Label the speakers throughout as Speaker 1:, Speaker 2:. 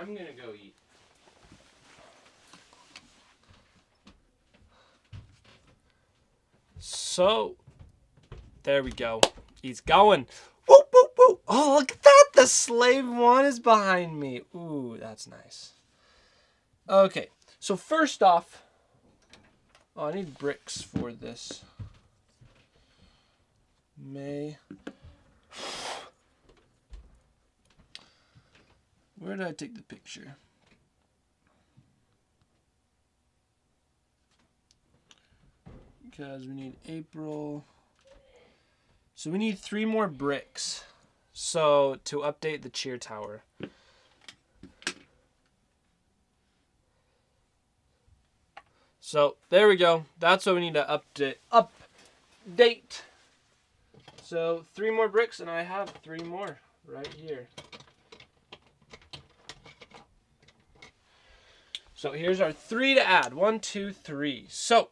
Speaker 1: I'm gonna go eat. So, there we go. He's going. Woo, woo, woo. Oh, look at that. The slave one is behind me. Ooh, that's nice. Okay, so first off, I need bricks for this. Where did I take the picture? Because we need April. So we need 3 more bricks. So to update the cheer tower. So there we go. That's what we need to update. So 3 more bricks, and I have 3 more right here. So here's our 3 to add. 1, 2, 3. So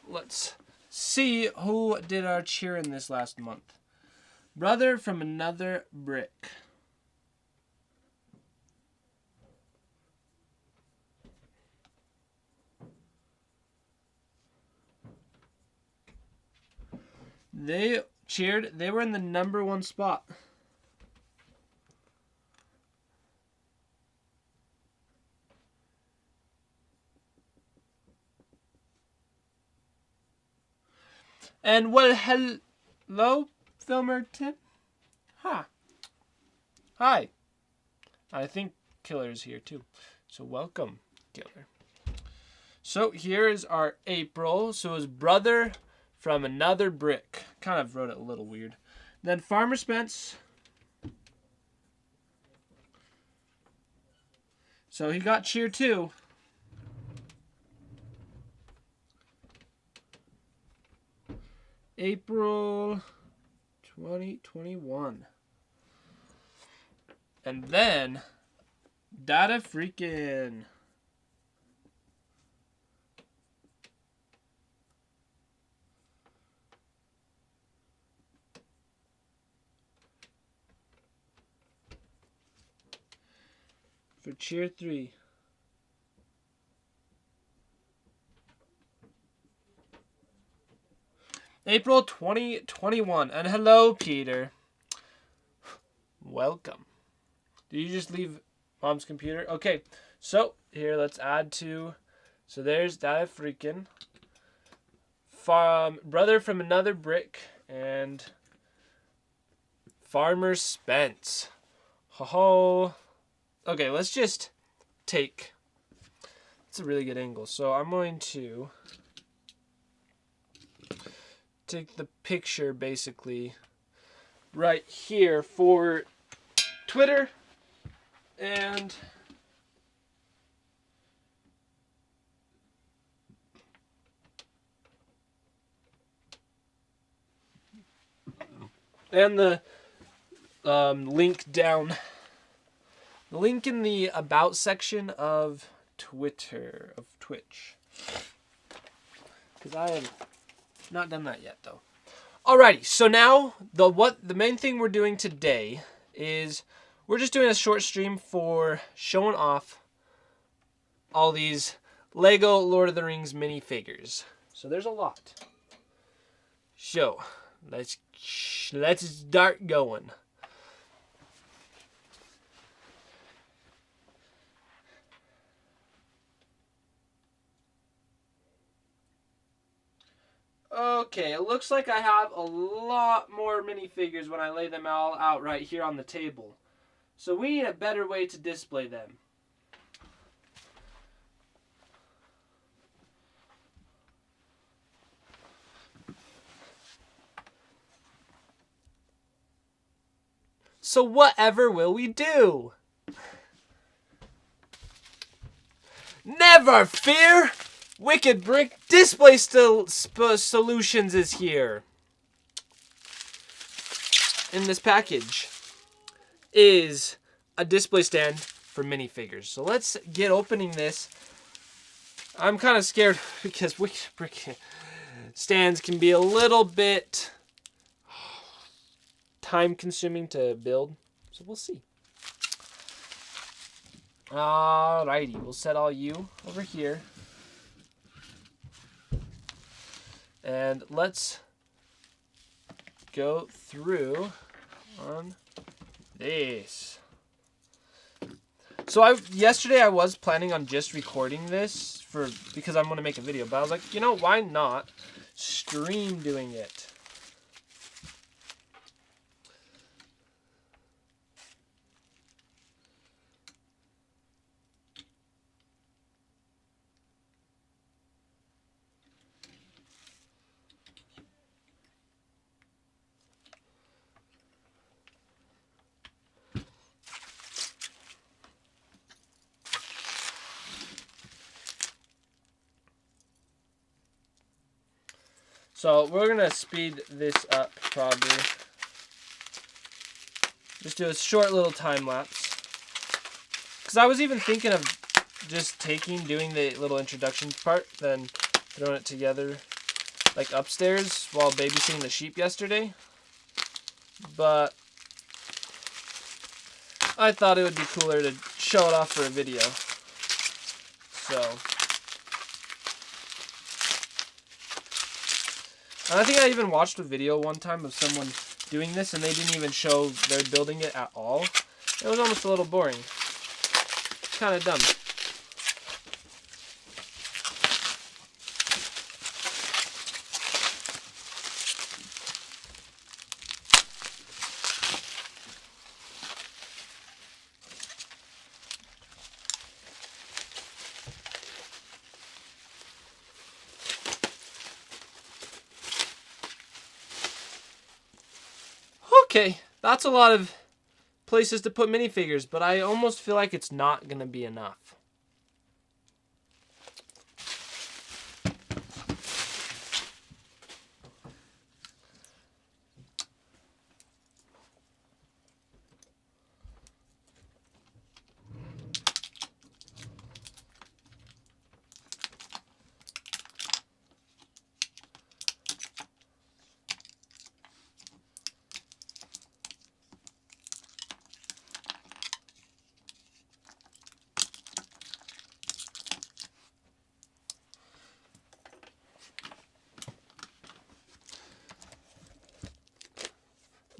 Speaker 1: let's see who did our cheering this last month. Brother from another brick. They cheered. They were in the #1 spot. And well, hello, Filmer Tim. Hi. I think Killer's here too. So welcome, Killer. So here is our April. So his brother from another brick. Kind of wrote it a little weird. Then Farmer Spence. So he got cheer too. April 2021. And then Data Freakin'. For cheer 3. April 2021. And hello, Peter. Welcome. Did you just leave Mom's computer? Okay, so here let's add to. So there's Data Freakin'. Brother from another brick. And Farmer Spence. Ho-ho. Okay, let's just take. It's a really good angle. So I'm going to take the picture basically right here for Twitter. And the link down. The link in the about section of Twitter, of Twitch. Because I have not done that yet, though. Alrighty, so now the main thing we're doing today is we're just doing a short stream for showing off all these Lego Lord of the Rings minifigures. So there's a lot. So let's start going. Okay, it looks like I have a lot more minifigures when I lay them all out right here on the table. So we need a better way to display them. So whatever will we do? Never fear! Wicked Brick Display Solutions is here. In this package is a display stand for minifigures. So let's get opening this. I'm kind of scared because Wicked Brick stands can be a little bit time consuming to build. So we'll see. Alrighty, we'll set all you over here. And let's go through on this. So yesterday I was planning on just recording this because I'm going to make a video, but I was like, you know, why not stream doing it? So we're going to speed this up probably. Just do a short little time lapse. Because I was even thinking of just doing the little introduction part, then throwing it together like upstairs while babysitting the sheep yesterday. But I thought it would be cooler to show it off for a video. So... And I think I even watched a video one time of someone doing this, and they didn't even show they're building it at all. It was almost a little boring. Kind of dumb. Okay, that's a lot of places to put minifigures, but I almost feel like it's not going to be enough.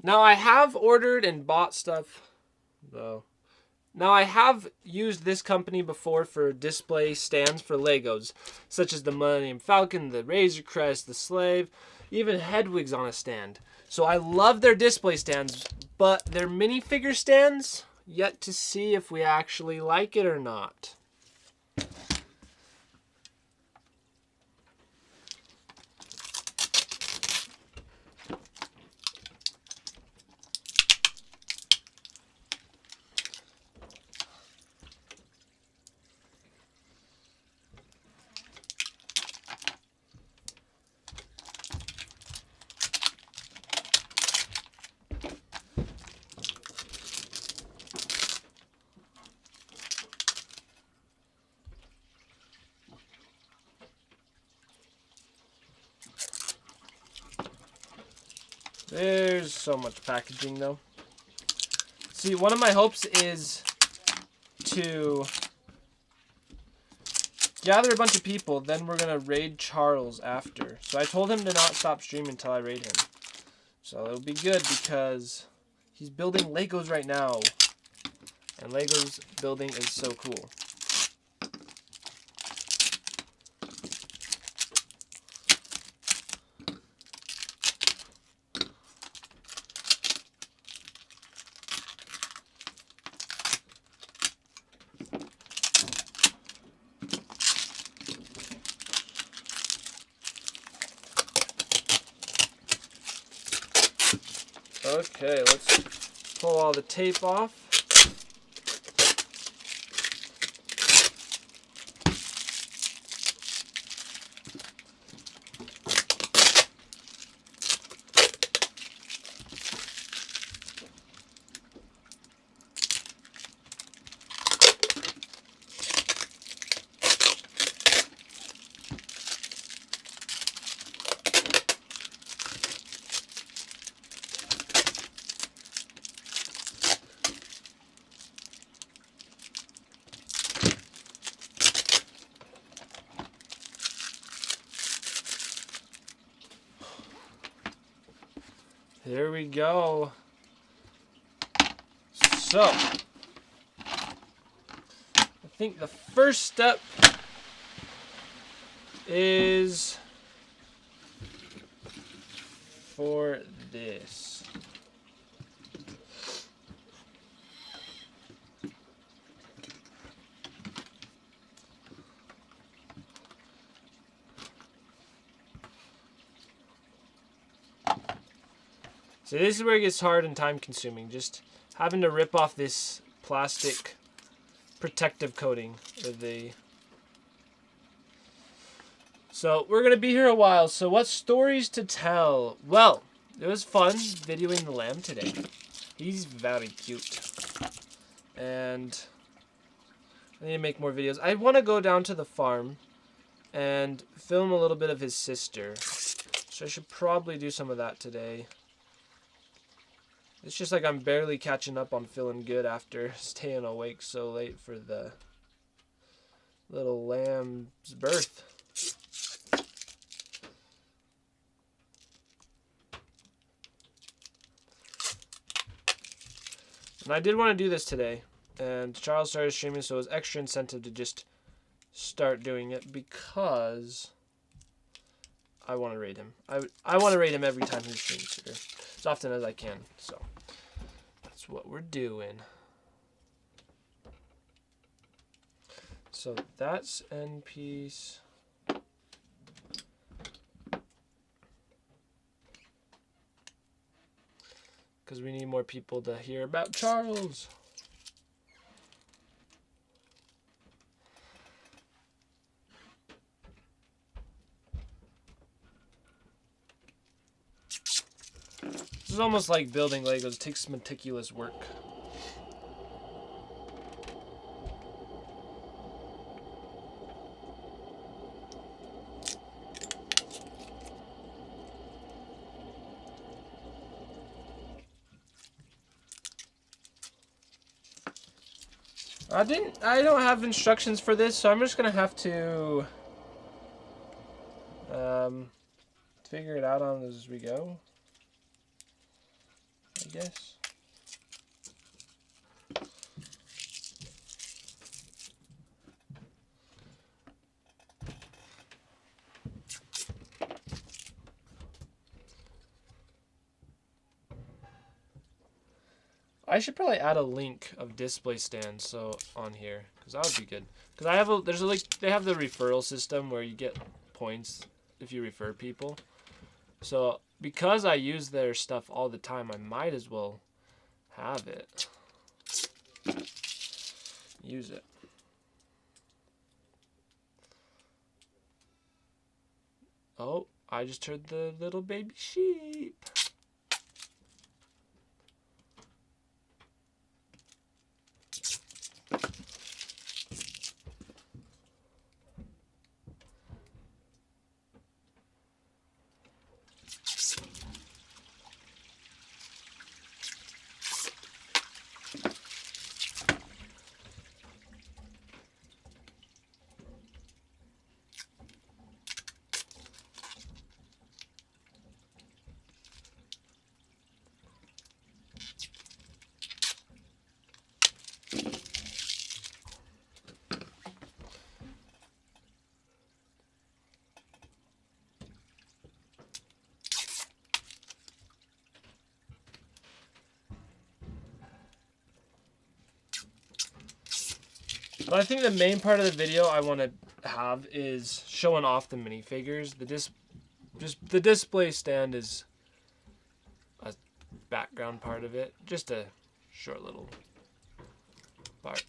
Speaker 1: Now I have ordered and bought stuff, though. Now I have used this company before for display stands for Legos, such as the Millennium Falcon, the Razor Crest, the Slave, even Hedwig's on a stand. So I love their display stands, but their minifigure stands, yet to see if we actually like it or not. There's so much packaging, though. See, one of my hopes is to gather a bunch of people, then we're going to raid Charles after. So I told him to not stop streaming until I raid him. So it'll be good because he's building Legos right now. And Legos building is so cool. Okay, let's pull all the tape off. Here we go. So, I think the first step is for this. So this is where it gets hard and time consuming. Just having to rip off this plastic protective coating. So we're going to be here a while. So what stories to tell? Well, it was fun videoing the lamb today. He's very cute. And I need to make more videos. I want to go down to the farm and film a little bit of his sister. So I should probably do some of that today. It's just like I'm barely catching up on feeling good after staying awake so late for the little lamb's birth. And I did want to do this today, and Charles started streaming, so it was extra incentive to just start doing it because I want to raid him. I want to raid him every time he streams here, as often as I can. So that's what we're doing. So that's end piece. Because we need more people to hear about Charles. This is almost like building Legos. It takes meticulous work. I don't have instructions for this, so I'm just gonna have to figure it out on as we go, I guess. I should probably add a link of display stands on here, because that would be good. Because they have the referral system where you get points if you refer people. So because I use their stuff all the time, I might as well have it. Use it. Oh, I just heard the little baby sheep. But I think the main part of the video I want to have is showing off the minifigures. The display stand is a background part of it. Just a short little part.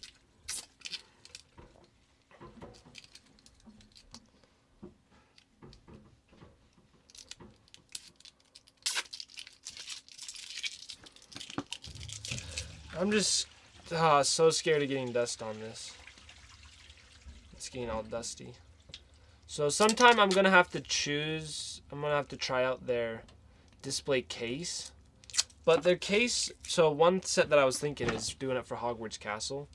Speaker 1: I'm just so scared of getting dust on this. It's getting all dusty. So sometime I'm going to have to try out their display case. But their case, so one set that I was thinking is doing it for Hogwarts Castle.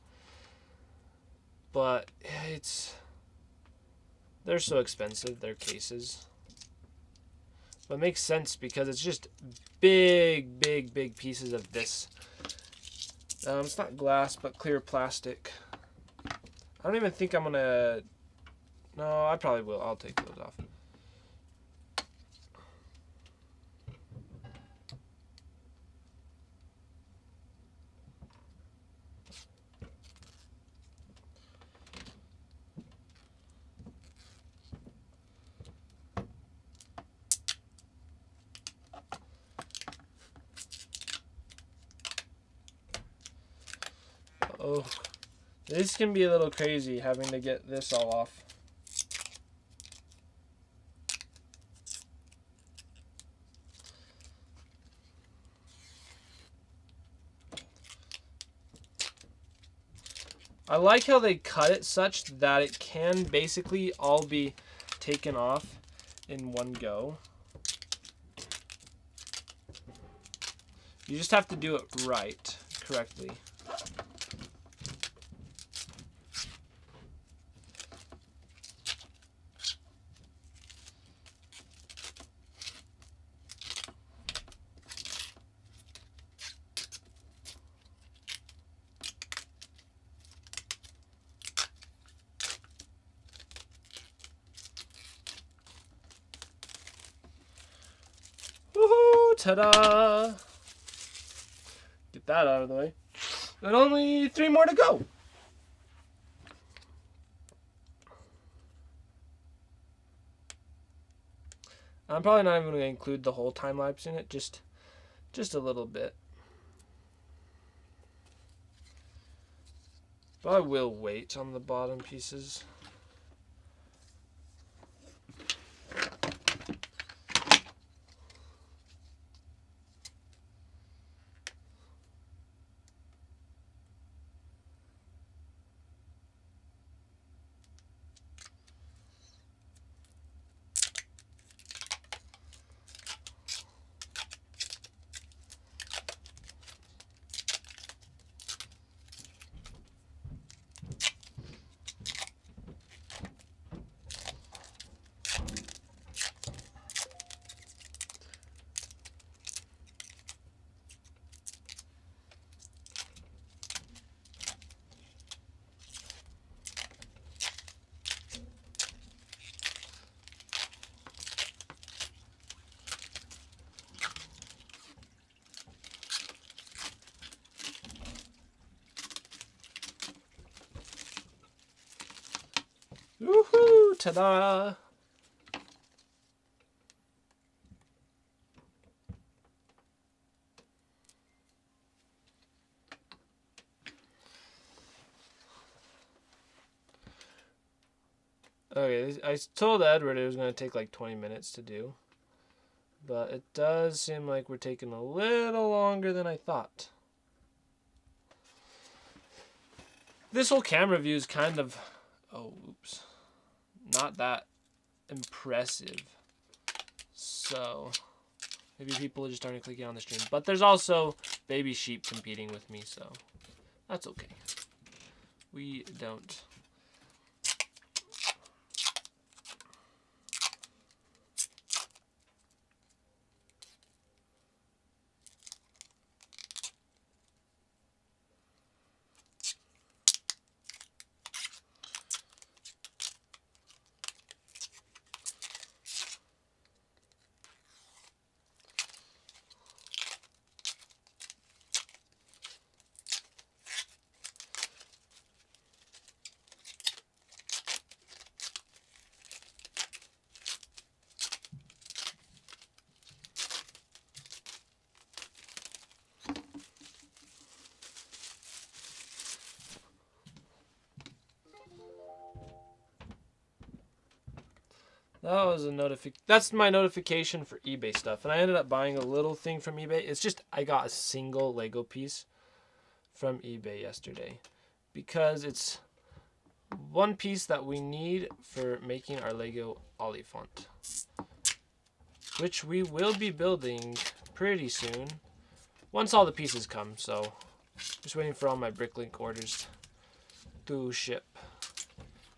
Speaker 1: But they're so expensive, their cases. But it makes sense because it's just big pieces of this. It's not glass, but clear plastic. I don't even think I'm gonna... No, I probably will. I'll take those off. Oh, this can be a little crazy having to get this all off. I like how they cut it such that it can basically all be taken off in one go. You just have to do it right, correctly. Woohoo! Ta-da! Get that out of the way. And only 3 more to go. I'm probably not even going to include the whole time lapse in it, just a little bit. But I will wait on the bottom pieces. Woohoo! Ta-da! Okay, I told Edward it was going to take like 20 minutes to do. But it does seem like we're taking a little longer than I thought. This whole camera view is kind of... Oh, oops. Not that impressive. So, maybe people just aren't clicking on the stream. But there's also baby sheep competing with me, so that's okay. We don't... That was a that's my notification for eBay stuff. And I ended up buying a little thing from eBay. It's just I got a single Lego piece from eBay yesterday. Because it's one piece that we need for making our Lego Oliphant. Which we will be building pretty soon. Once all the pieces come. So just waiting for all my Bricklink orders to ship.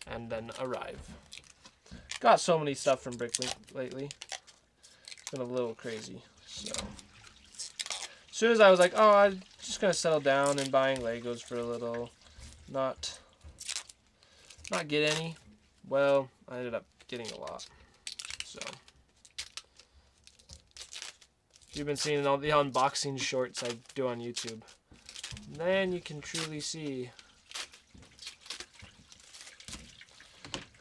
Speaker 1: And then arrive. Got so many stuff from Bricklink lately. been a little crazy. So as soon as I was like, oh, I'm just gonna settle down and buying Legos for a little, not get any. Well, I ended up getting a lot. So you've been seeing all the unboxing shorts I do on YouTube. And then you can truly see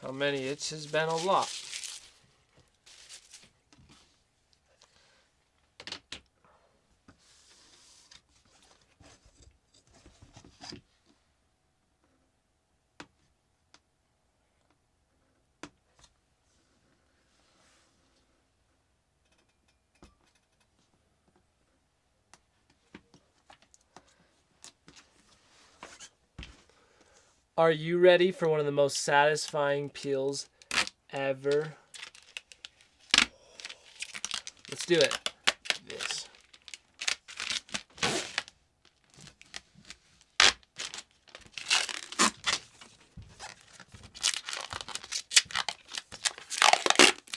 Speaker 1: how many. It has been a lot. Are you ready for one of the most satisfying peels ever? Let's do it. This.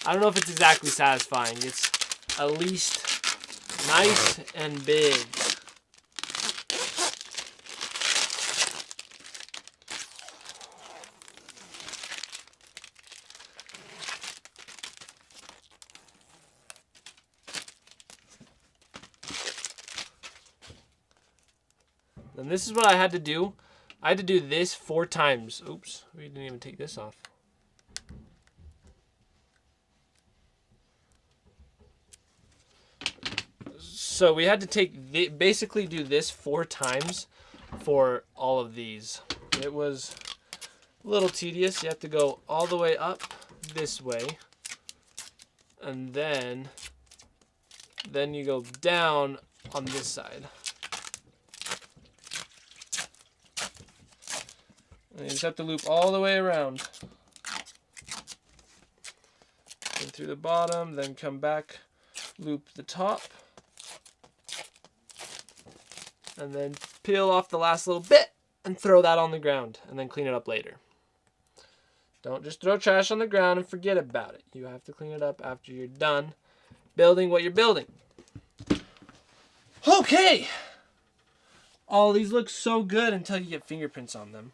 Speaker 1: I don't know if it's exactly satisfying. It's at least nice and big. And this is what I had to do. I had to do this 4 times. Oops, we didn't even take this off. So we had to basically do this 4 times for all of these. It was a little tedious. You have to go all the way up this way. And then you go down on this side. And you just have to loop all the way around. And through the bottom, then come back, loop the top. And then peel off the last little bit and throw that on the ground. And then clean it up later. Don't just throw trash on the ground and forget about it. You have to clean it up after you're done building what you're building. Okay! All these look so good until you get fingerprints on them.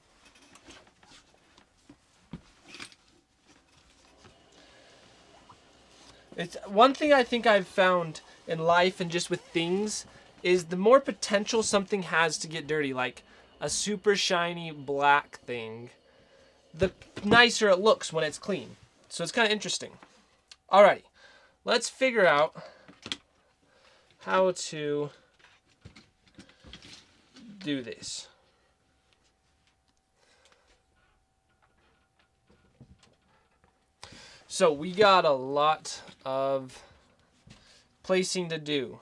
Speaker 1: It's one thing I think I've found in life and just with things is the more potential something has to get dirty, like a super shiny black thing, the nicer it looks when it's clean. So it's kind of interesting. Alrighty, let's figure out how to do this. So we got a lot of placing to do.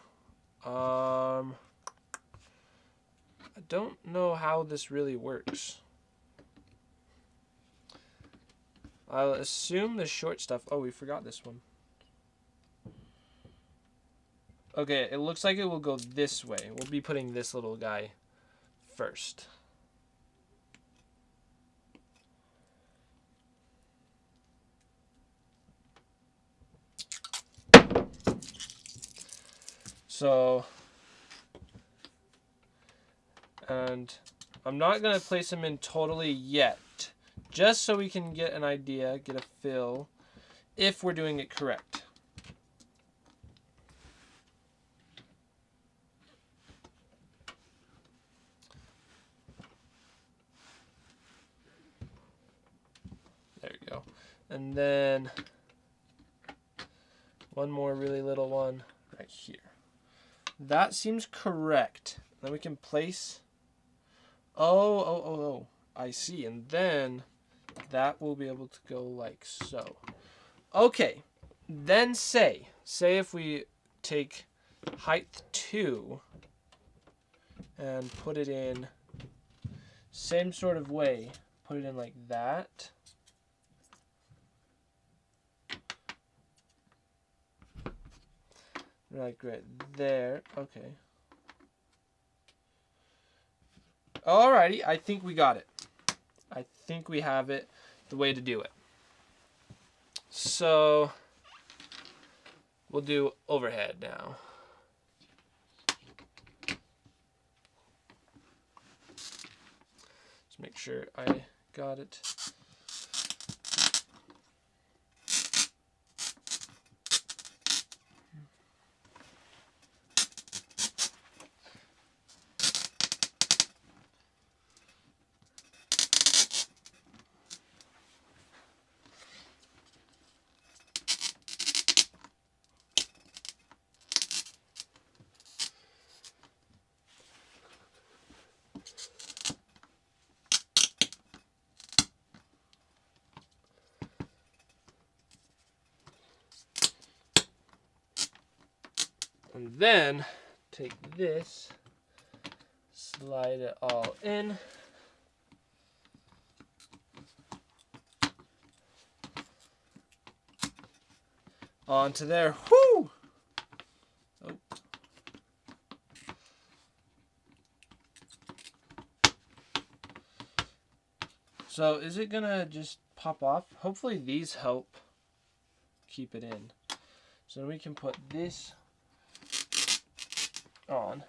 Speaker 1: I don't know how this really works. I'll assume the short stuff. Oh, we forgot this one. Okay, it looks like it will go this way. We'll be putting this little guy first. So, and I'm not going to place them in totally yet, just so we can get an idea, get a feel, if we're doing it correct. There we go. And then one more really little one right here. That seems correct. Then we can place. Oh, I see. And then that will be able to go like so. Okay. Then say if we take height 2 and put it in same sort of way. Put it in like that. Like right there. Okay. Alrighty, I think we got it. I think we have it, the way to do it. So We'll do overhead now. Just make sure I got it. And then take this, slide it all in. Onto there. Whoo! Oh. So is it gonna just pop off? Hopefully these help keep it in. So then we can put this on.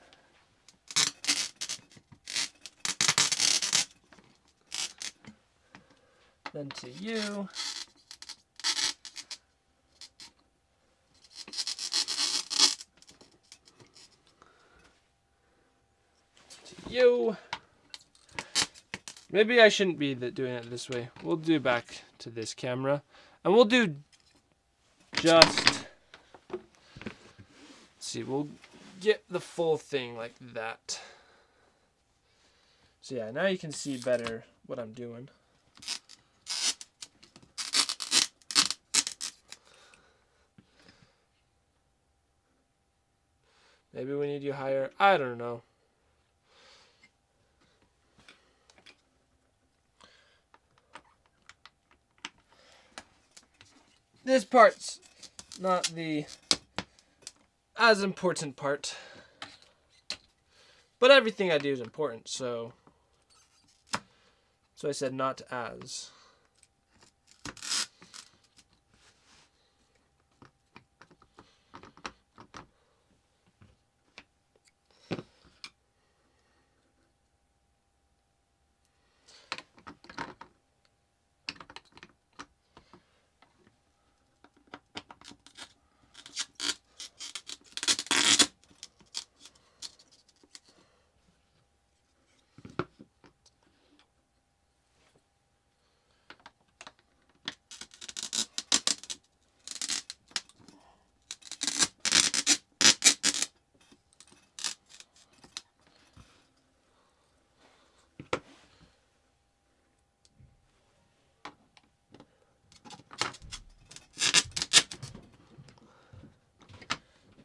Speaker 1: Then to you. To you. Maybe I shouldn't be doing it this way. We'll do back to this camera. And we'll do just... Let's see, we'll get the full thing like that. So yeah, now you can see better what I'm doing. Maybe we need you higher. I don't know. This part's not the as important part. But everything I do is important, so I said not as.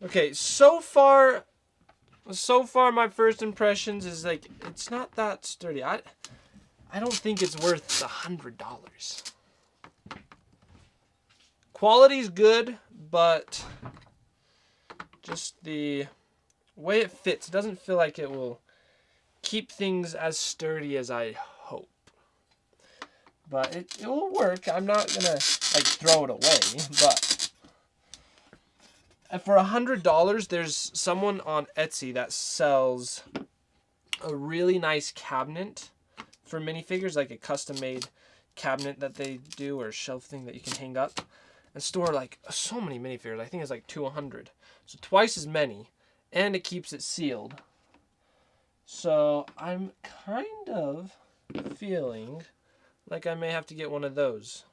Speaker 1: Okay, so far my first impressions is like it's not that sturdy. I don't think it's worth $100. Quality's good, but just the way it fits, it doesn't feel like it will keep things as sturdy as I hope. But it will work. I'm not gonna like throw it away, but for $100, there's someone on Etsy that sells a really nice cabinet for minifigures, like a custom-made cabinet that they do, or shelf thing that you can hang up and store like so many minifigures. I think it's like 200, so twice as many, and it keeps it sealed. So I'm kind of feeling like I may have to get one of those.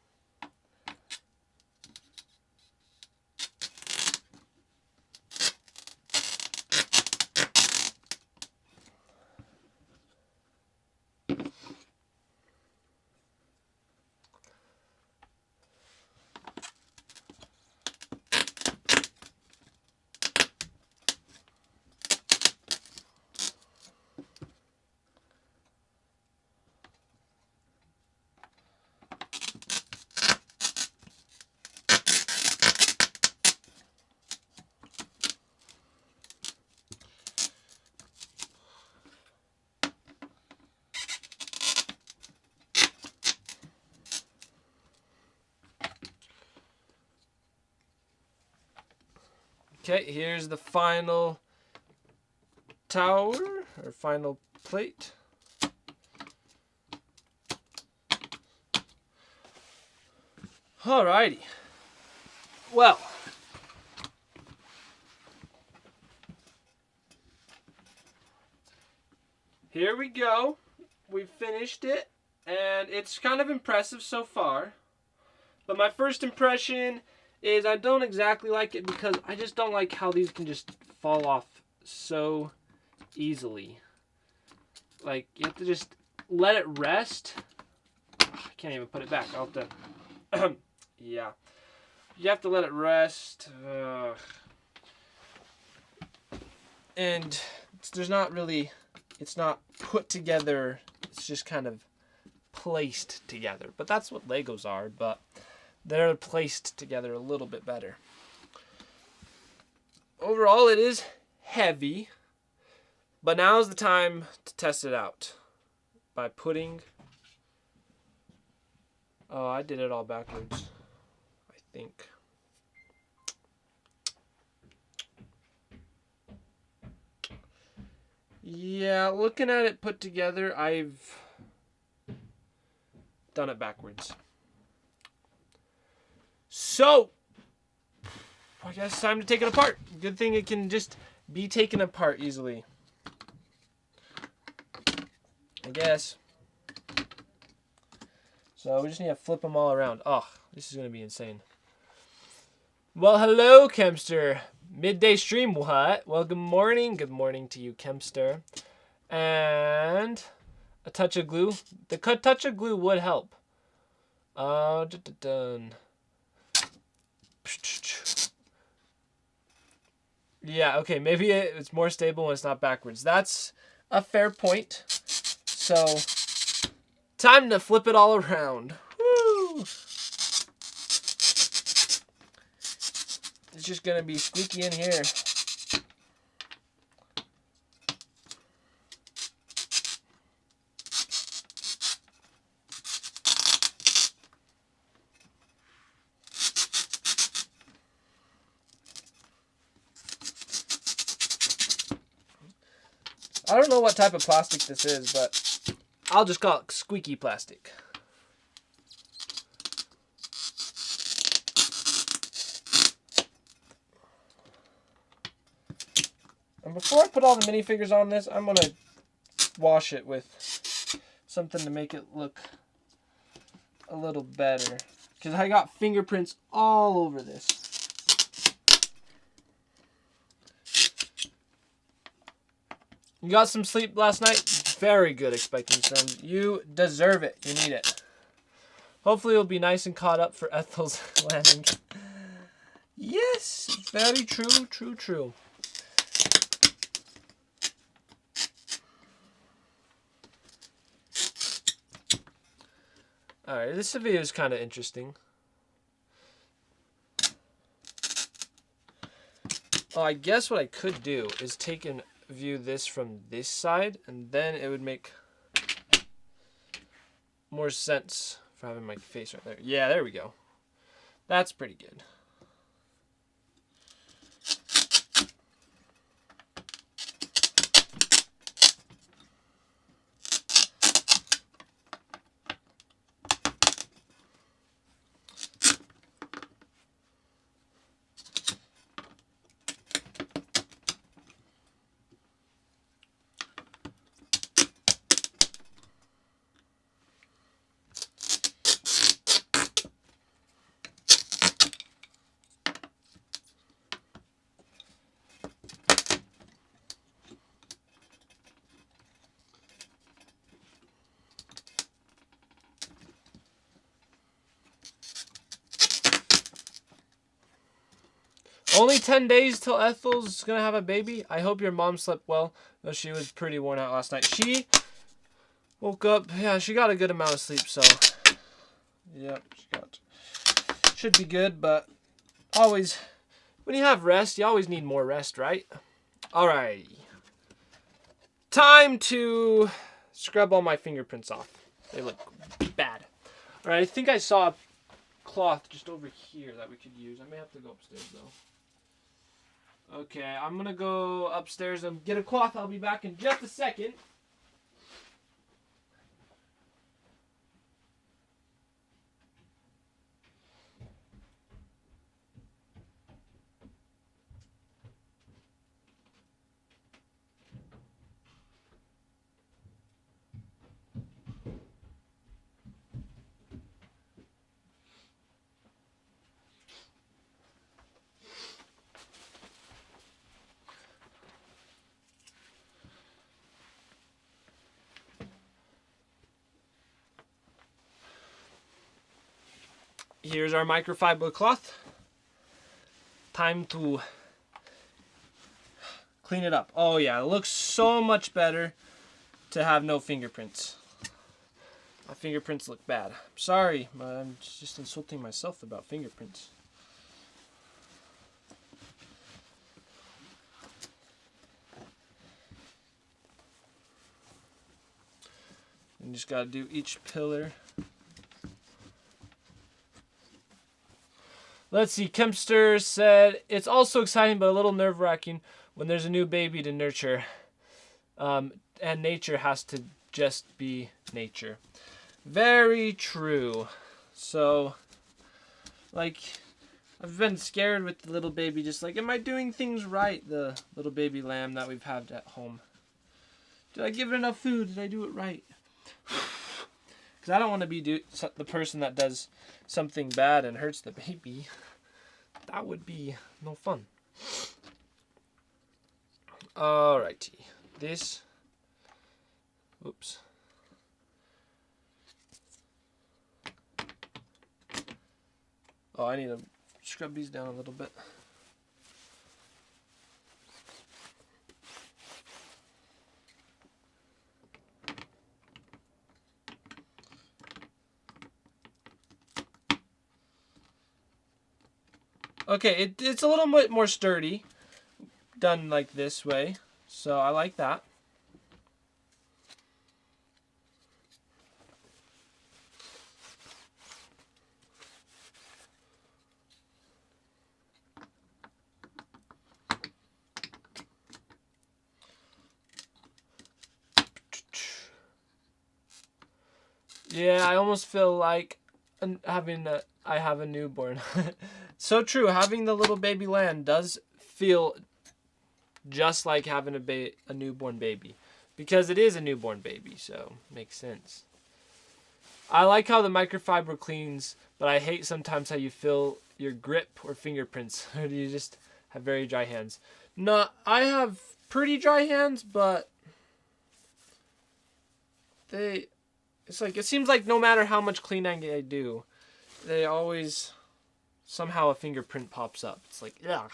Speaker 1: Okay, here's the final tower, or final plate. Alrighty. Well, here we go. We've finished it, and it's kind of impressive so far. But my first impression is I don't exactly like it because I just don't like how these can just fall off so easily. Like, you have to just let it rest. I can't even put it back. I'll have to... yeah. You have to let it rest. And there's not really... It's not put together. It's just kind of placed together. But that's what Legos are, but... They're placed together a little bit better. Overall, it is heavy. But now's the time to test it out. By putting... Oh, I did it all backwards. I think. Yeah, looking at it put together, I've done it backwards. So, I guess it's time to take it apart. Good thing it can just be taken apart easily. I guess. So we just need to flip them all around. Oh, this is going to be insane. Well, hello, Kempster. Midday stream, what? Well, good morning. Good morning to you, Kempster. And a touch of glue. The touch of glue would help. Done. Yeah, okay, maybe it's more stable when it's not backwards. That's a fair point. So, time to flip it all around. Woo! It's just gonna be squeaky in here. I don't know what type of plastic this is, but I'll just call it squeaky plastic. And before I put all the minifigures on this, I'm going to wash it with something to make it look a little better. Because I got fingerprints all over this. You got some sleep last night? Very good, Expecting Storm. You deserve it. You need it. Hopefully you'll be nice and caught up for Ethel's landing. Yes, very true, true. Alright, this video is kind of interesting. Oh, I guess what I could do is take and view this from this side, and then it would make more sense for having my face right there. Yeah, there we go. That's pretty good. Only 10 days till Ethel's gonna have a baby. I hope your mom slept well, though she was pretty worn out last night. She woke up, yeah, she got a good amount of sleep, so yep, should be good, but always, when you have rest, you always need more rest, right? Alrighty. Time to scrub all my fingerprints off. They look bad. Alright, I think I saw a cloth just over here that we could use. I may have to go upstairs, though. Okay, I'm gonna go upstairs and get a cloth. I'll be back in just a second. Here's our microfiber cloth. Time to clean it up. Oh yeah, it looks so much better to have no fingerprints. My fingerprints look bad. I'm sorry, but I'm just insulting myself about fingerprints. You just gotta do each pillar. Let's see, Kempster said, it's also exciting but a little nerve-wracking when there's a new baby to nurture. And nature has to just be nature. Very true. So, like, I've been scared with the little baby, just like, am I doing things right? The little baby lamb that we've had at home. Did I give it enough food? Did I do it right? Because I don't want to be the person that does something bad and hurts the baby. That would be no fun. Alrighty. This. Oops. Oh, I need to scrub these down a little bit. Okay, it's a little bit more sturdy, done like this way, so I like that. Yeah, I almost feel like I have a newborn. So true. Having the little baby lamb does feel just like having a newborn baby, because it is a newborn baby, so makes sense. I like how the microfiber cleans, but I hate sometimes how you feel your grip or fingerprints. Or do you just have very dry hands? No, I have pretty dry hands, but it's like, it seems like no matter how much cleaning I do, they always, somehow a fingerprint pops up. It's like, ugh.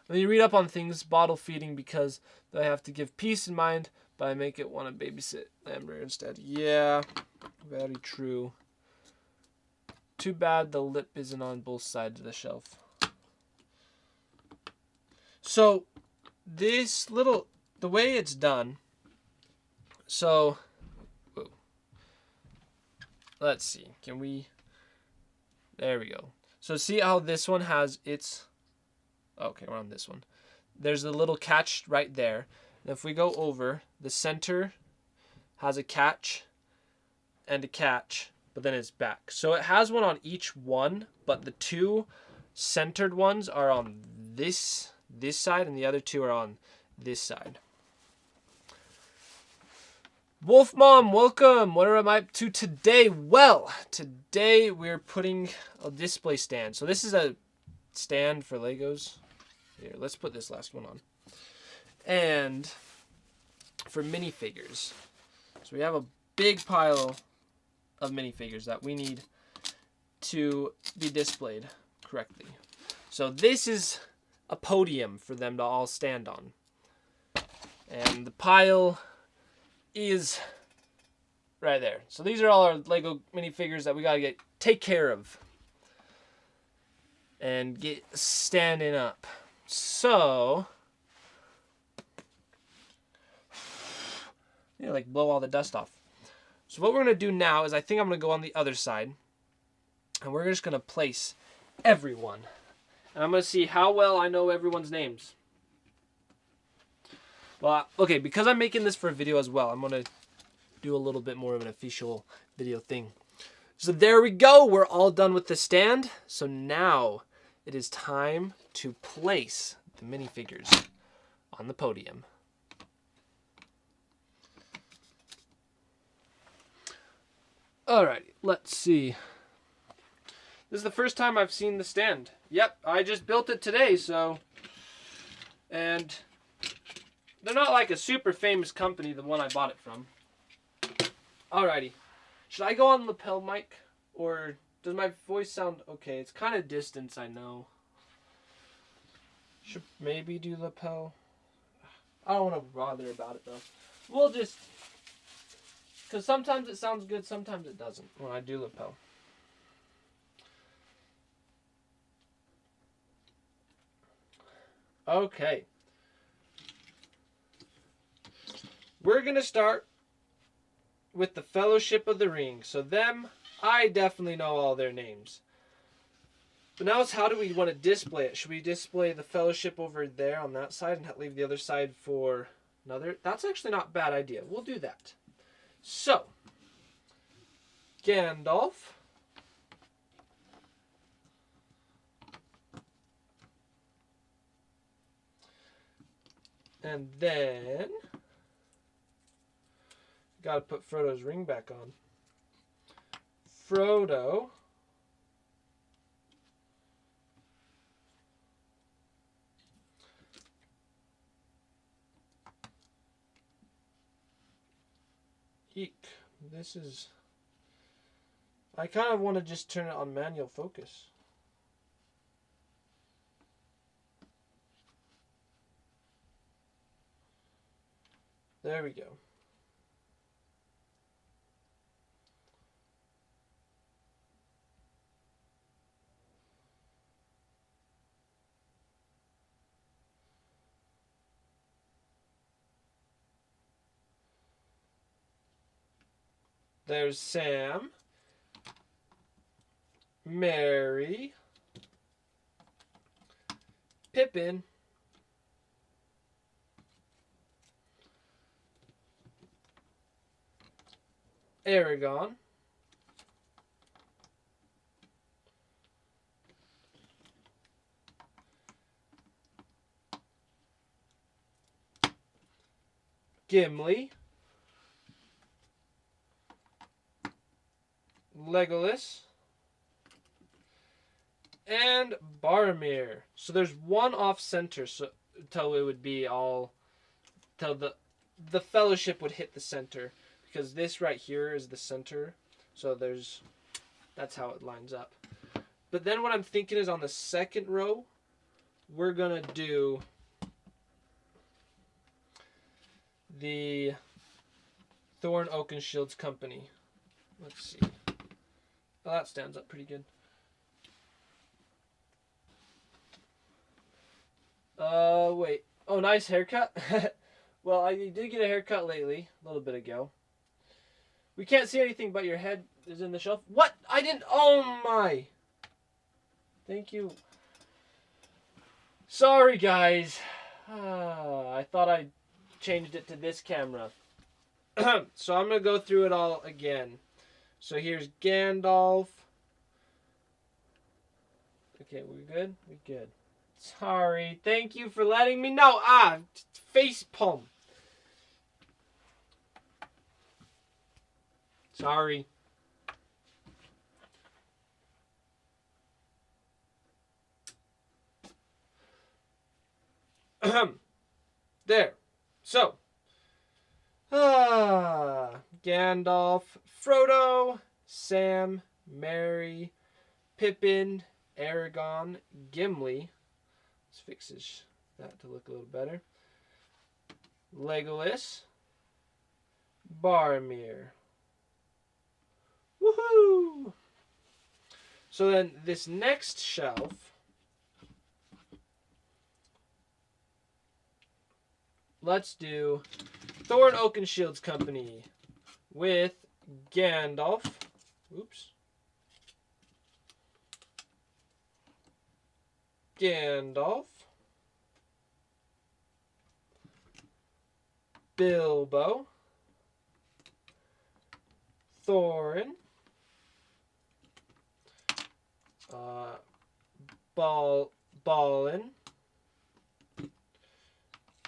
Speaker 1: When you read up on things, bottle feeding, because I have to give peace in mind, but I make it want to babysit Lambert instead. Yeah, very true. Too bad the lip isn't on both sides of the shelf. So, the way it's done, so, whoa. Let's see, there we go. So see how this one has its, okay, we're on this one. There's a little catch right there. And if we go over, the center has a catch and a catch, but then it's back. So it has one on each one, but the two centered ones are on this side, and the other two are on this side. Wolf Mom, welcome. What am I up to today? Well, today we're putting a display stand. So this is a stand for Legos. Here, let's put this last one on. And for minifigures. So we have a big pile of minifigures that we need to be displayed correctly. So this is a podium for them to all stand on. And the pile is right there. So these are all our Lego minifigures that we gotta take care of and get standing up. So, yeah, like blow all the dust off. So what we're gonna do now is, I think I'm gonna go on the other side, and we're just gonna place everyone And I'm going to see how well I know everyone's names. Well, okay, because I'm making this for a video as well, I'm going to do a little bit more of an official video thing. So there we go. We're all done with the stand. So now it is time to place the minifigures on the podium. Alrighty, let's see. This is the first time I've seen the stand. Yep, I just built it today, so... And they're not like a super famous company, the one I bought it from. Alrighty. Should I go on lapel mic? Or does my voice sound okay? It's kind of distance, I know. Should maybe do lapel. I don't want to bother about it, though. We'll just... Because sometimes it sounds good, sometimes it doesn't when I do lapel. Okay. We're going to start with the Fellowship of the Ring. So them, I definitely know all their names. But now it's how do we want to display it? Should we display the Fellowship over there on that side and leave the other side for another? That's actually not a bad idea. We'll do that. So, Gandalf. And then, gotta put Frodo's ring back on. Frodo. Eek. This is... I kind of want to just turn it on manual focus. There we go. There's Sam, Merry, Pippin, Aragorn, Gimli, Legolas, and Boromir. So there's one off center, so till it would be all till the Fellowship would hit the center, because this right here is the center. So that's how it lines up. But then what I'm thinking is on the second row, we're gonna do the Thorn Oakenshields Company. Let's see. Oh, that stands up pretty good. Wait. Oh, nice haircut. Well, I did get a haircut lately, a little bit ago. We can't see anything, but your head is in the shelf. What? I didn't. Oh my. Thank you. Sorry, guys. I thought I changed it to this camera. So I'm going to go through it all again. So here's Gandalf. Okay, we good? We good. Sorry. Thank you for letting me know. Face palm. Sorry. There. So. Gandalf, Frodo, Sam, Merry, Pippin, Aragorn, Gimli. Let's fix that to look a little better. Legolas, Boromir. Woohoo! So then this next shelf, let's do Thorn Oakenshields Company with Gandalf. Oops. Gandalf, Bilbo, Thorin, Balin,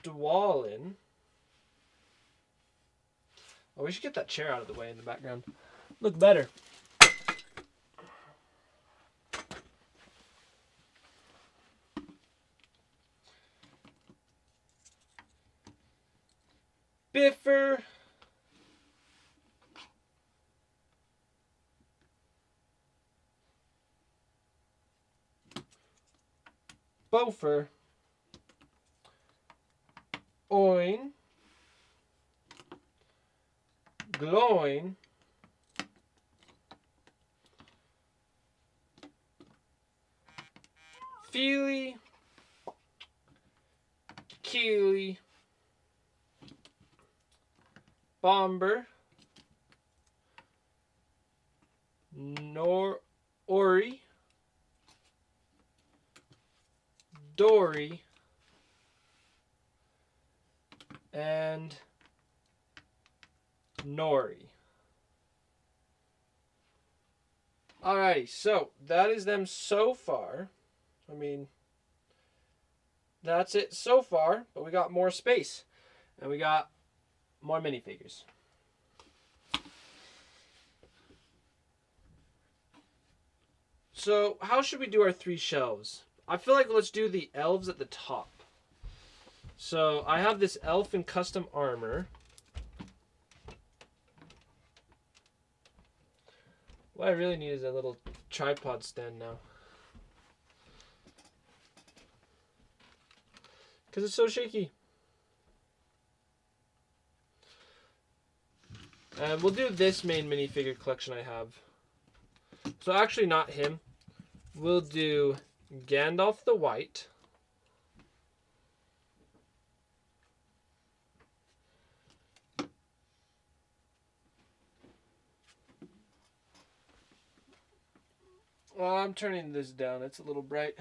Speaker 1: Dwalin. Oh, we should get that chair out of the way in the background. Look better. Biffer, Bofer, Oin, Gloin, Feely, Keely, Bomber, Ori, Dory, and Nori. Alrighty, so that is them so far. I mean, that's it so far, but we got more space. And we got more minifigures. So, how should we do our 3 shelves? I feel like let's do the elves at the top. So, I have this elf in custom armor. What I really need is a little tripod stand now. Because it's so shaky. And we'll do this main minifigure collection I have. So actually not him. We'll do Gandalf the White. Well, I'm turning this down. It's a little bright.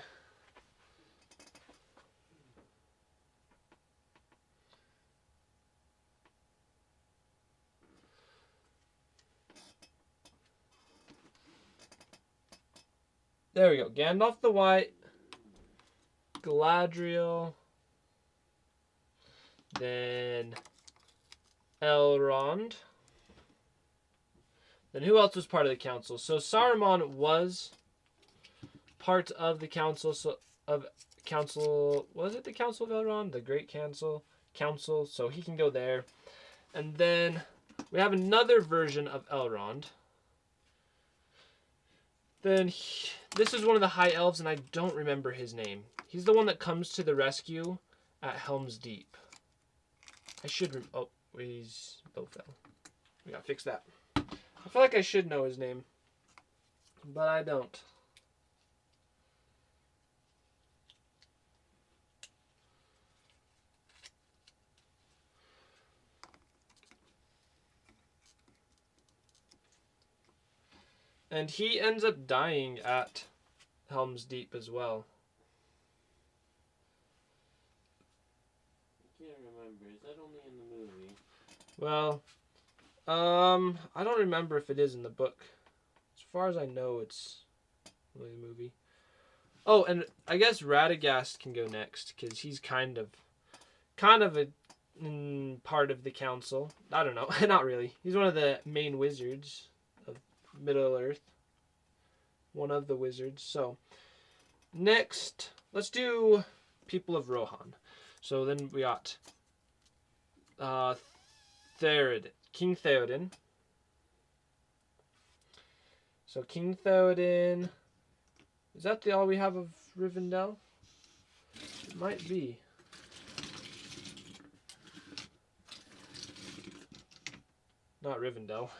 Speaker 1: There we go. Gandalf the White, Galadriel, then Elrond. Then who else was part of the council? So Saruman was part of the council. Was it the Council of Elrond? The Great Council. So he can go there. And then we have another version of Elrond. Then this is one of the High Elves, and I don't remember his name. He's the one that comes to the rescue at Helm's Deep. I should... Oh, he's... Bowfell. We gotta fix that. I feel like I should know his name, but I don't. And he ends up dying at Helm's Deep as well.
Speaker 2: I can't remember. Is that only in the movie?
Speaker 1: Well, I don't remember if it is in the book. As far as I know, it's only the movie. Oh, and I guess Radagast can go next because he's kind of a part of the council. I don't know, not really. He's one of the main wizards of Middle-earth. One of the wizards. So, next, let's do People of Rohan. So then we got Theoden. King Theoden. So King Theoden. Is that all we have of Rivendell? It might be. Not Rivendell.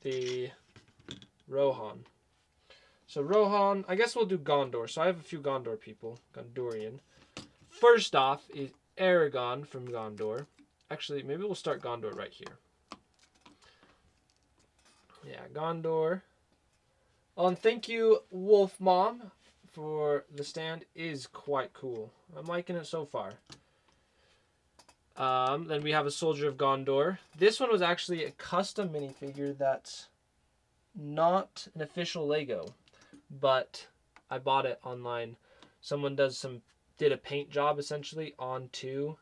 Speaker 1: The Rohan. So Rohan, I guess we'll do Gondor. So I have a few Gondor people. Gondorian. First off is Aragorn from Gondor. Actually, maybe we'll start Gondor right here. Yeah, Gondor. Oh, and thank you, Wolf Mom, for the stand is quite cool. I'm liking it so far. Then we have a Soldier of Gondor. This one was actually a custom minifigure that's not an official Lego, but I bought it online. Someone did a paint job essentially onto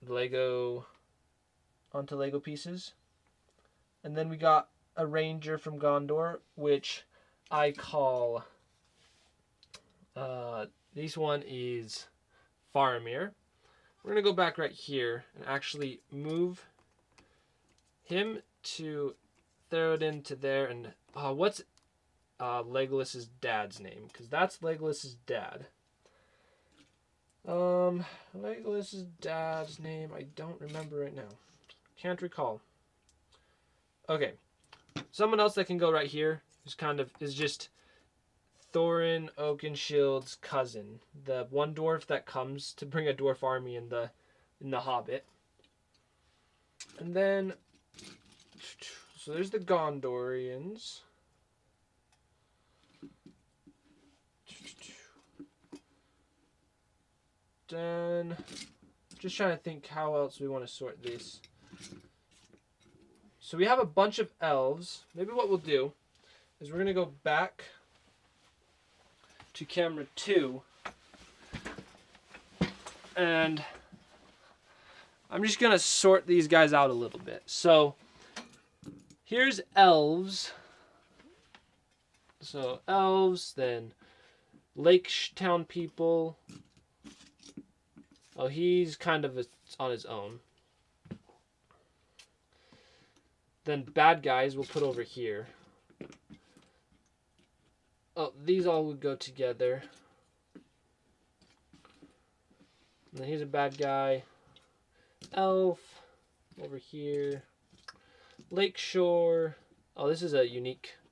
Speaker 1: Lego pieces. And then we got a Ranger from Gondor, which I call this one is Faramir. We're gonna go back right here and actually move him to Theoden to there. And what's Legolas's dad's name? Because that's Legolas's dad. Legolas's dad's name, I don't remember right now. Can't recall. Okay, someone else that can go right here is just Thorin Oakenshield's cousin, the one dwarf that comes to bring a dwarf army in the Hobbit. And then, so there's the Gondorians. Then, just trying to think how else we want to sort this. So we have a bunch of elves. Maybe what we'll do is we're going to go back to camera 2. And I'm just going to sort these guys out a little bit. So here's elves. So elves, then Lake Town people. Oh, he's kind of on his own. Then bad guys we'll put over here. Oh, these all would go together. And then here's a bad guy. Elf over here. Lakeshore. Oh, this is a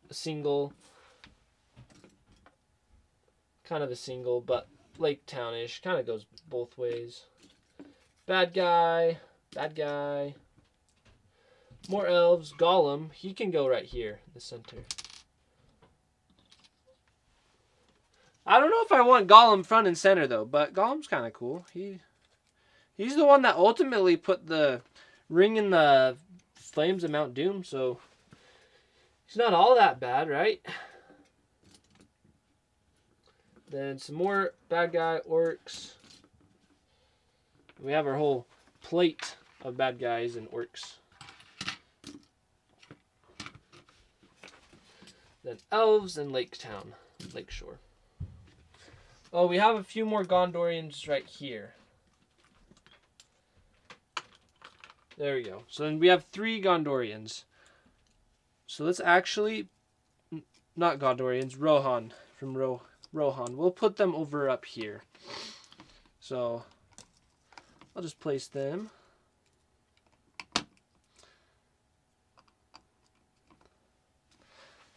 Speaker 1: single. Kind of a single, but Lake Townish. Kind of goes both ways. Bad guy. Bad guy. More elves. Gollum. He can go right here in the center. I don't know if I want Gollum front and center though, but Gollum's kind of cool. He's the one that ultimately put the ring in the flames of Mount Doom, so he's not all that bad, right? Then some more bad guy orcs. We have our whole plate of bad guys and orcs. Then elves and Lakeshore. Oh, we have a few more Gondorians right here. There we go. So then we have 3 Gondorians. So let's actually, not Gondorians, Rohan from Rohan. We'll put them over up here. So I'll just place them.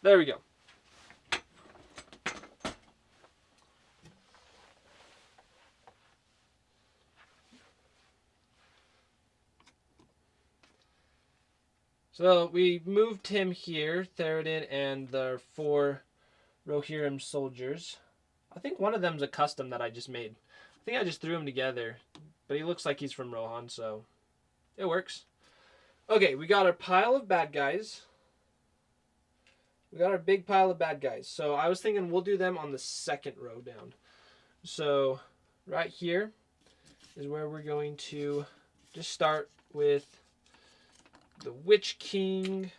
Speaker 1: There we go. So we moved him here, Theoden, and the 4 Rohirrim soldiers. I think one of them's a custom that I just made. I think I just threw them together, but he looks like he's from Rohan, so it works. Okay, we got our pile of bad guys. We got our big pile of bad guys. So I was thinking we'll do them on the second row down. So right here is where we're going to just start with the Witch King.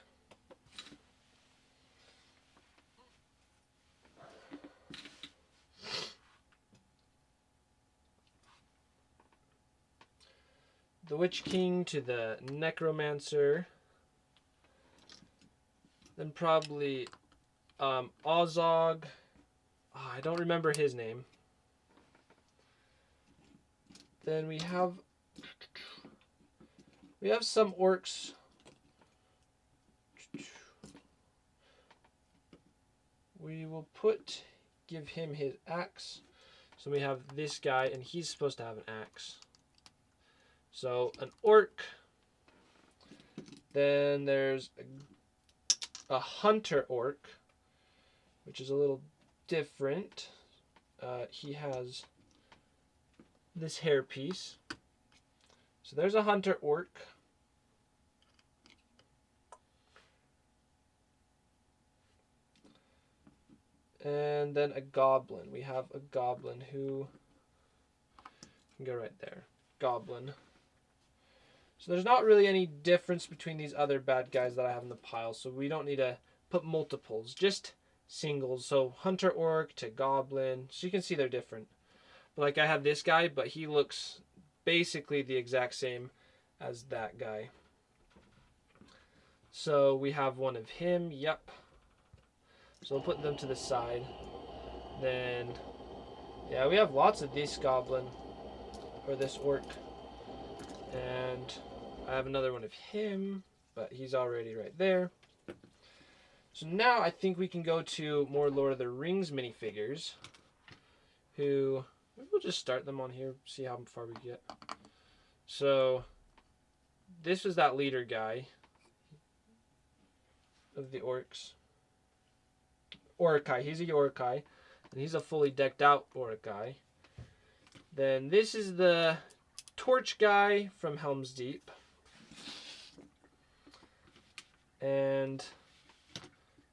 Speaker 1: The Witch King to the Necromancer. Then probably Ozog. Oh, I don't remember his name. Then we have some orcs. We will give him his axe. So we have this guy, and he's supposed to have an axe. So an orc. Then there's a hunter orc, which is a little different. He has this hairpiece. So there's a hunter orc. And then a goblin. We have a goblin who can go right there. Goblin. So there's not really any difference between these other bad guys that I have in the pile. So we don't need to put multiples. Just singles. So hunter orc to goblin. So you can see they're different. But like I have this guy, but he looks basically the exact same as that guy. So we have one of him. Yep. So we'll put them to the side. Then, yeah, we have lots of this goblin, or this orc. And I have another one of him, but he's already right there. So now I think we can go to more Lord of the Rings minifigures. Who, maybe we'll just start them on here, see how far we get. So, this was that leader guy of the orcs. Orcai. He's a Orcai, and he's a fully decked out Orcai. Then this is the torch guy from Helm's Deep. And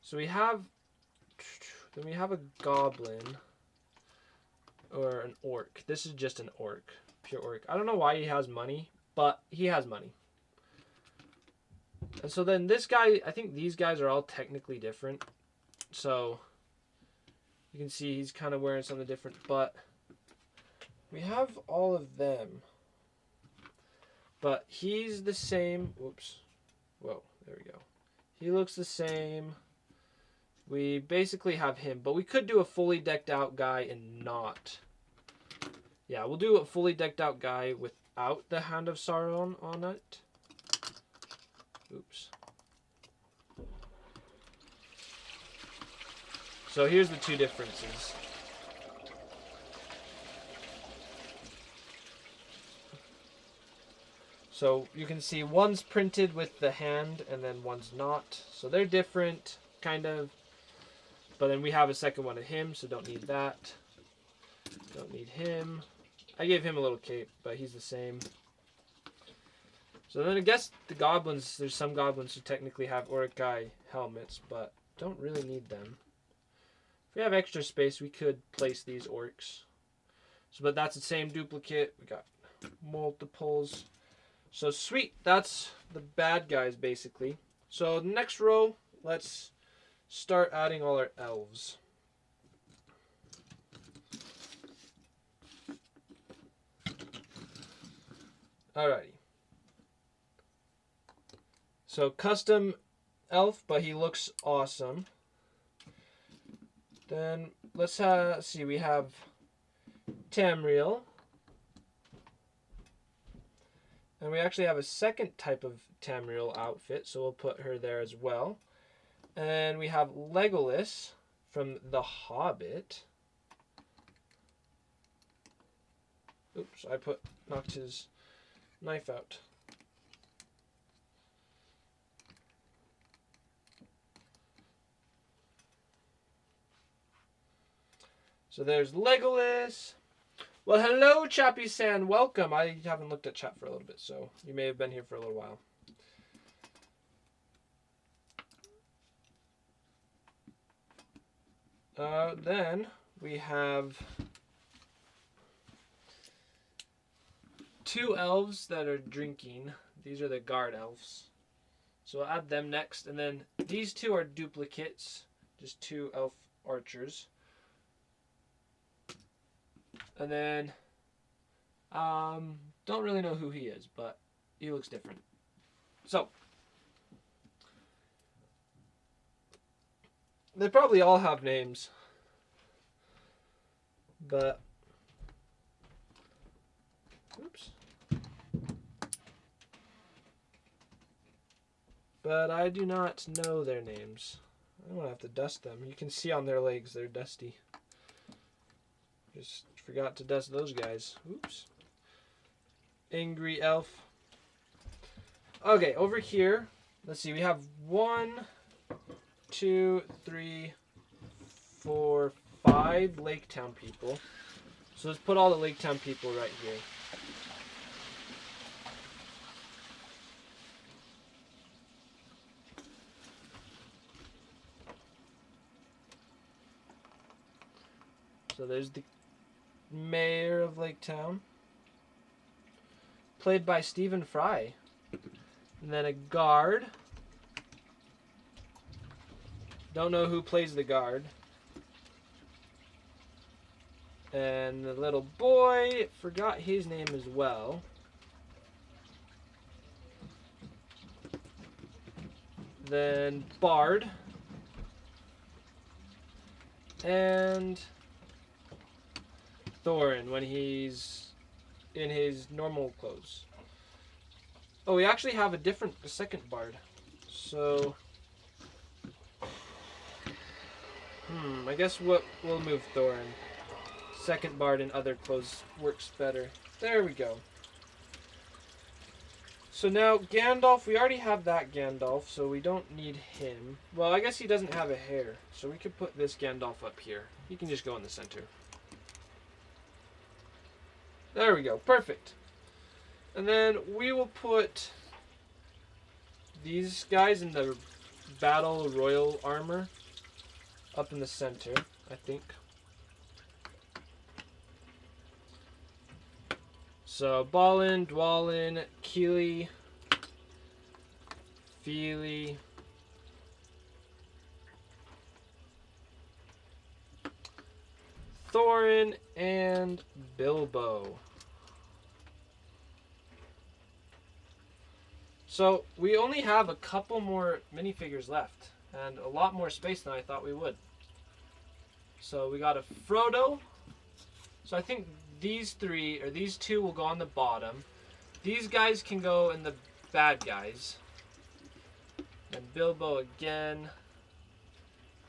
Speaker 1: so we have, then we have a goblin or an orc. This is just an orc, pure orc. I don't know why he has money, but he has money. And so then this guy, I think these guys are all technically different. So you can see he's kind of wearing something different, but we have all of them. But he's the same. Whoops. Whoa, there we go. He looks the same. We basically have him, but we could do a fully decked out guy and not. Yeah, we'll do a fully decked out guy without the Hand of Sauron on it. Oops. So here's the two differences. So you can see one's printed with the hand and then one's not. So they're different, kind of. But then we have a second one of him, so don't need that. Don't need him. I gave him a little cape, but he's the same. So then I guess the goblins, there's some goblins who technically have Orcai helmets, but don't really need them. If we have extra space, we could place these orcs. So, but that's the same duplicate. We got multiples. So sweet, that's the bad guys basically. So the next row, let's start adding all our elves. Alrighty. So custom elf, but he looks awesome. Then let's see, we have Tamriel. And we actually have a second type of Tamriel outfit, so we'll put her there as well. And we have Legolas from The Hobbit. Oops, I knocked his knife out. So there's Legolas. Well, hello, Chappie San. Welcome. I haven't looked at chat for a little bit, so you may have been here for a little while. Then we have two elves that are drinking. These are the guard elves. So we'll add them next. And then these two are duplicates, just two elf archers. And then, don't really know who he is, but he looks different. So, they probably all have names, but, oops. But I do not know their names. I'm gonna have to dust them. You can see on their legs, they're dusty. Just forgot to dust those guys. Oops. Angry elf. Okay, over here, let's see, we have 1, 2, 3, 4, 5 Lake Town people. So let's put all the Lake Town people right here. So there's the mayor of Lake Town, played by Stephen Fry. And then a guard. Don't know who plays the guard. And the little boy, forgot his name as well. Then Bard. And Thorin when he's in his normal clothes. Oh, we actually have a second Bard. So, I guess we'll move Thorin. Second Bard in other clothes works better. There we go. So now Gandalf, we already have that Gandalf, so we don't need him. Well, I guess he doesn't have a hair, so we could put this Gandalf up here. He can just go in the center. There we go, perfect. And then we will put these guys in the battle royal armor up in the center, I think. So Balin, Dwalin, Keely, Feely, Thorin, and Bilbo. So we only have a couple more minifigures left, and a lot more space than I thought we would. So we got a Frodo. So I think these two will go on the bottom. These guys can go in the bad guys. And Bilbo again.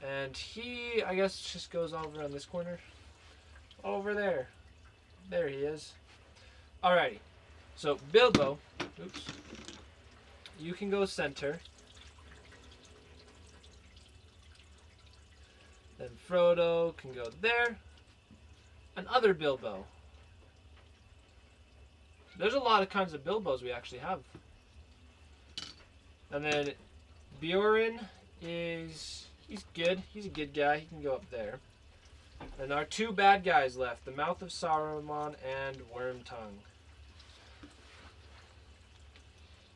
Speaker 1: And he, I guess, just goes over on this corner. Over there. There he is. Alrighty. So Bilbo, oops. You can go center. Then Frodo can go there. And other Bilbo. There's a lot of kinds of Bilbos we actually have. And then Bjorn he's good. He's a good guy. He can go up there. And our 2 bad guys left. The Mouth of Saruman and Wormtongue.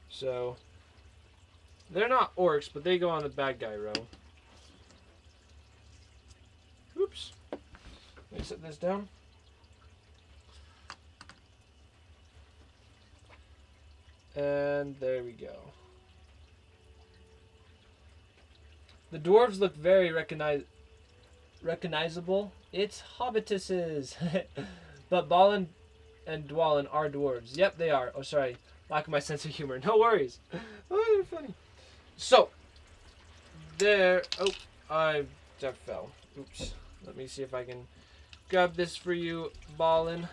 Speaker 1: So, they're not orcs, but they go on the bad guy row. Oops. Let me set this down. And there we go. The dwarves look very recognizable. It's hobbituses. But Balin and Dwalin are dwarves. Yep, they are. Oh, sorry. Lack of my sense of humor. No worries. Oh, you're funny. So, there. Oh, that fell. Oops. Let me see if I can grab this for you, Balin.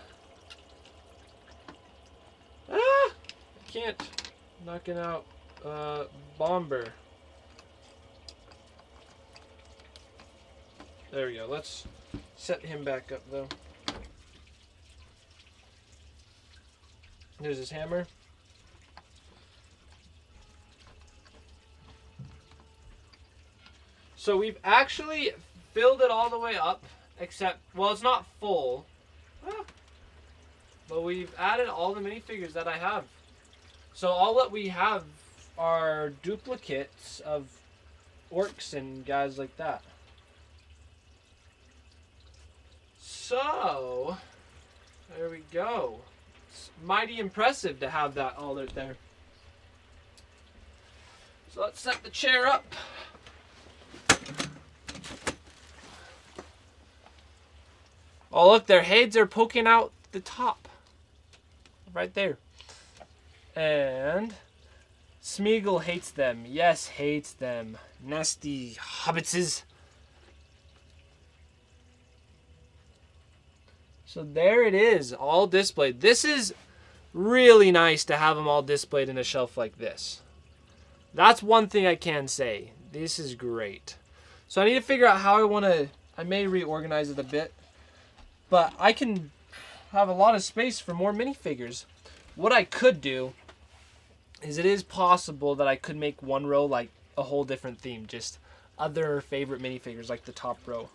Speaker 1: Ah! I can't. Knocking out Bomber. There we go. Let's set him back up, though. There's his hammer. So we've actually filled it all the way up, except, well, it's not full. But we've added all the minifigures that I have. So all that we have are duplicates of orcs and guys like that. So, there we go. It's mighty impressive to have that all out there. So let's set the chair up. Oh, look, their heads are poking out the top. Right there. And Smeagol hates them. Yes, hates them. Nasty hobbitses. So there it is, all displayed. This is really nice to have them all displayed in a shelf like this. That's one thing I can say. This is great. So I need to figure out how I want to I may reorganize it a bit. But I can have a lot of space for more minifigures. What I could do is it is possible that I could make one row like a whole different theme. Just other favorite minifigures like the top row.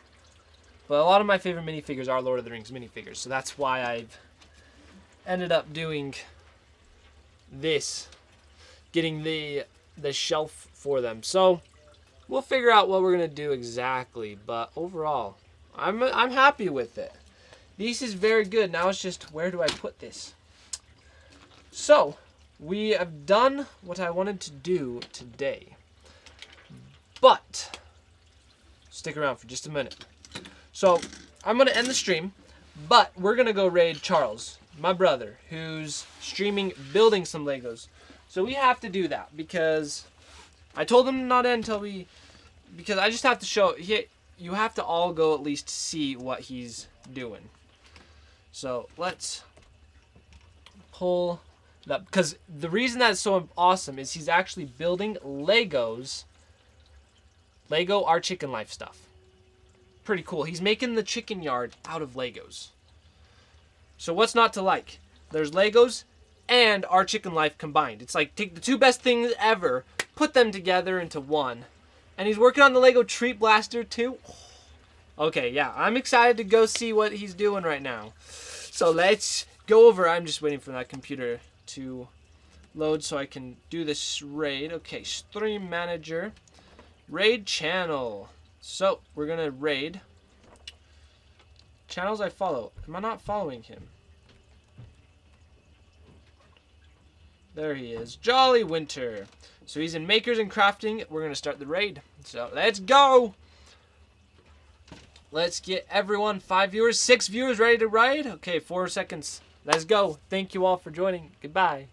Speaker 1: But a lot of my favorite minifigures are Lord of the Rings minifigures. So that's why I've ended up doing this. Getting the shelf for them. So we'll figure out what we're going to do exactly. But overall, I'm happy with it. This is very good. Now it's just, where do I put this? So, we have done what I wanted to do today. But, stick around for just a minute. So, I'm going to end the stream, but we're going to go raid Charles, my brother, who's streaming building some Legos. So we have to do that, because I told him not to end until because I just have to show, you have to all go at least see what he's doing. So let's pull that, because the reason that's so awesome is he's actually building Lego Our Chicken Life stuff. Pretty cool. He's making the chicken yard out of Legos. So what's not to like? There's Legos and Our Chicken Life combined. It's like take the two best things ever, put them together into one. And he's working on the Lego Treat Blaster too. Okay, yeah, I'm excited to go see what he's doing right now. So let's go over. I'm just waiting for that computer to load so I can do this raid. Okay, stream manager, raid channel. So we're gonna raid channels I follow. Am I not following him? There he is, Jolly Winter. So he's in Makers and Crafting. We're gonna start the raid. So let's go. Let's get everyone, 5 viewers, 6 viewers ready to raid. Okay, 4 seconds. Let's go. Thank you all for joining. Goodbye.